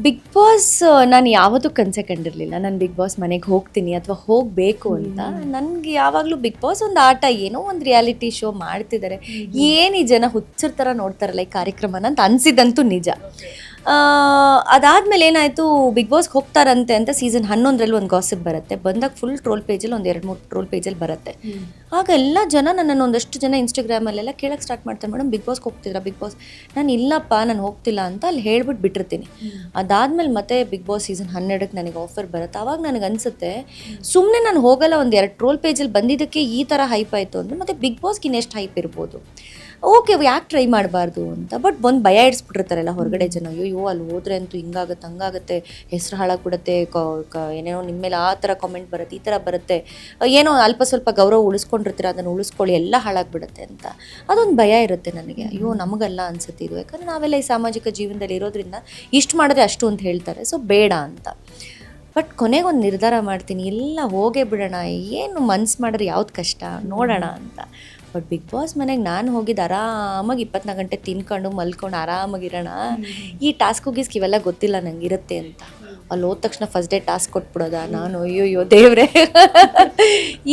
Big boss ನಾನು ಯಾವತ್ತೂ ಕನಸೇ ಕಂಡಿರಲಿಲ್ಲ. ನಾನು ಬಿಗ್ ಬಾಸ್ ಮನೆಗೆ ಹೋಗ್ತೀನಿ ಅಥವಾ ಹೋಗಬೇಕು ಅಂತ. ನನಗೆ ಯಾವಾಗಲೂ ಬಿಗ್ ಬಾಸ್ ಒಂದು ಆಟ, ಏನೋ ಒಂದು ರಿಯಾಲಿಟಿ ಶೋ ಮಾಡ್ತಿದ್ದಾರೆ, ಏನು ಈ ಜನ ಹುಚ್ಚರ ಥರ ನೋಡ್ತಾರಲ್ಲ ಈ ಕಾರ್ಯಕ್ರಮನ ಅಂತ ಅನಿಸಿದಂತೂ ನಿಜ. ಅದಾದಮೇಲೆ ಏನಾಯಿತು, ಬಿಗ್ ಬಾಸ್ಗೆ ಹೋಗ್ತಾರಂತೆ ಅಂತ ಸೀಸನ್ 11ರಲ್ಲಿ ಒಂದು ಗಾಸಿಪ್ ಬರುತ್ತೆ. ಬಂದಾಗ ಫುಲ್ ಟ್ರೋಲ್ ಪೇಜಲ್ಲಿ ಒಂದು 2-3 ಟ್ರೋಲ್ ಪೇಜಲ್ಲಿ ಬರುತ್ತೆ. ಆಗ ಎಲ್ಲ ಜನ ನನ್ನನ್ನು ಒಂದಷ್ಟು ಜನ ಇನ್ಸ್ಟಾಗ್ರಾಮಲ್ಲೆಲ್ಲ ಕೇಳಕ್ಕೆ ಸ್ಟಾರ್ಟ್ ಮಾಡ್ತಾರೆ, ಮೇಡಮ್ ಬಿಗ್ ಬಾಸ್ಗೆ ಹೋಗ್ತಿದ್ರಾ ಬಿಗ್ ಬಾಸ್? ನಾನು ಇಲ್ಲಪ್ಪ, ನಾನು ಹೋಗ್ತಿಲ್ಲ ಅಂತ ಅಲ್ಲಿ ಹೇಳ್ಬಿಟ್ಟು ಬಿಟ್ಟಿರ್ತೀನಿ. ಅದಾದಮೇಲೆ ಮತ್ತೆ ಬಿಗ್ ಬಾಸ್ ಸೀಸನ್ 12ಕ್ಕೆ ನನಗೆ ಆಫರ್ ಬರುತ್ತೆ. ಆವಾಗ ನನಗೆ ಅನಿಸುತ್ತೆ, ಸುಮ್ಮನೆ ನಾನು ಹೋಗಲ್ಲ, ಒಂದು 2 ಟ್ರೋಲ್ ಪೇಜಲ್ಲಿ ಬಂದಿದ್ದಕ್ಕೆ ಈ ಥರ ಹೈಪ್ ಆಯಿತು ಅಂದರೆ ಮತ್ತೆ ಬಿಗ್ ಬಾಸ್ಗೆ ಇನ್ನೆಷ್ಟು ಹೈಪ್ ಇರ್ಬೋದು, ಓಕೆ ಯಾಕೆ ಟ್ರೈ ಮಾಡಬಾರ್ದು ಅಂತ. ಬಟ್ ಒಂದು ಭಯ ಇಡಿಸ್ಬಿಟ್ಟಿರ್ತಾರಲ್ಲ ಹೊರಗಡೆ ಜನ, ಅಯ್ಯೋ ಅಲ್ಲಿ ಹೋದ್ರೆ ಅಂತೂ ಹಿಂಗಾಗುತ್ತೆ ಹಂಗಾಗುತ್ತೆ, ಹೆಸರು ಹಾಳಾಗ್ಬಿಡುತ್ತೆ, ಏನೇನೋ ನಿಮ್ಮ ಮೇಲೆ ಆ ಥರ ಕಾಮೆಂಟ್ ಬರುತ್ತೆ, ಈ ಥರ ಬರುತ್ತೆ, ಏನೋ ಅಲ್ಪ ಸ್ವಲ್ಪ ಗೌರವ ಉಳಿಸ್ಕೊಂಡಿರ್ತೀರ ಅದನ್ನು ಉಳಿಸ್ಕೊಳ್ಳಿ, ಎಲ್ಲ ಹಾಳಾಗ್ಬಿಡುತ್ತೆ ಅಂತ ಅದೊಂದು ಭಯ ಇರುತ್ತೆ ನನಗೆ. ಅಯ್ಯೋ ನಮಗಲ್ಲ ಅನ್ಸುತ್ತೆ ಇದು, ಯಾಕಂದರೆ ನಾವೆಲ್ಲ ಈ ಸಾಮಾಜಿಕ ಜೀವನದಲ್ಲಿ ಇರೋದ್ರಿಂದ ಇಷ್ಟು ಮಾಡಿದ್ರೆ ಅಷ್ಟು ಅಂತ ಹೇಳ್ತಾರೆ, ಸೊ ಬೇಡ ಅಂತ. ಬಟ್ ಕೊನೆಗೊಂದು ನಿರ್ಧಾರ ಮಾಡ್ತೀನಿ, ಎಲ್ಲ ಹೋಗೇ ಬಿಡೋಣ, ಏನು ಮನ್ಸು ಮಾಡಿದ್ರೆ ಯಾವ್ದು ಕಷ್ಟ ನೋಡೋಣ ಅಂತ. ಬಟ್ ಬಿಗ್ ಬಾಸ್ ಮನೆಗೆ ನಾನು ಹೋಗಿದ್ದು ಆರಾಮಾಗಿ 24 ಗಂಟೆ ತಿನ್ಕೊಂಡು ಮಲ್ಕೊಂಡು ಆರಾಮಾಗಿರೋಣ. ಈ ಟಾಸ್ಕು ಗೀಸ್ಕ್ ಇವೆಲ್ಲ ಗೊತ್ತಿಲ್ಲ ನಂಗೆ ಇರುತ್ತೆ ಅಂತ. ಅಲ್ಲಿ ಹೋದ ತಕ್ಷಣ ಫಸ್ಟ್ ಡೇ ಟಾಸ್ಕ್ ಕೊಟ್ಬಿಡೋದ, ನಾನು ಅಯ್ಯೋ ದೇವ್ರೆ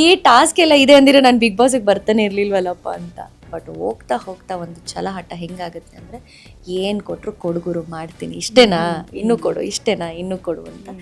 ಈ ಟಾಸ್ಕ್ ಎಲ್ಲ ಇದೆ ಅಂದಿರೋ ನಾನು ಬಿಗ್ ಬಾಸಿಗೆ ಬರ್ತಾನೆ ಇರಲಿಲ್ವಲ್ಲಪ್ಪ ಅಂತ. ಬಟ್ ಹೋಗ್ತಾ ಹೋಗ್ತಾ ಒಂದು ಛಲ ಹಠ ಹೆಂಗಾಗುತ್ತೆ ಅಂದರೆ, ಏನು ಕೊಟ್ಟರು ಕೊಡುಗುರು ಮಾಡ್ತೀನಿ, ಇಷ್ಟೇನಾ ಇನ್ನೂ ಕೊಡು, ಇಷ್ಟೇನಾ ಇನ್ನೂ ಕೊಡು ಅಂತ.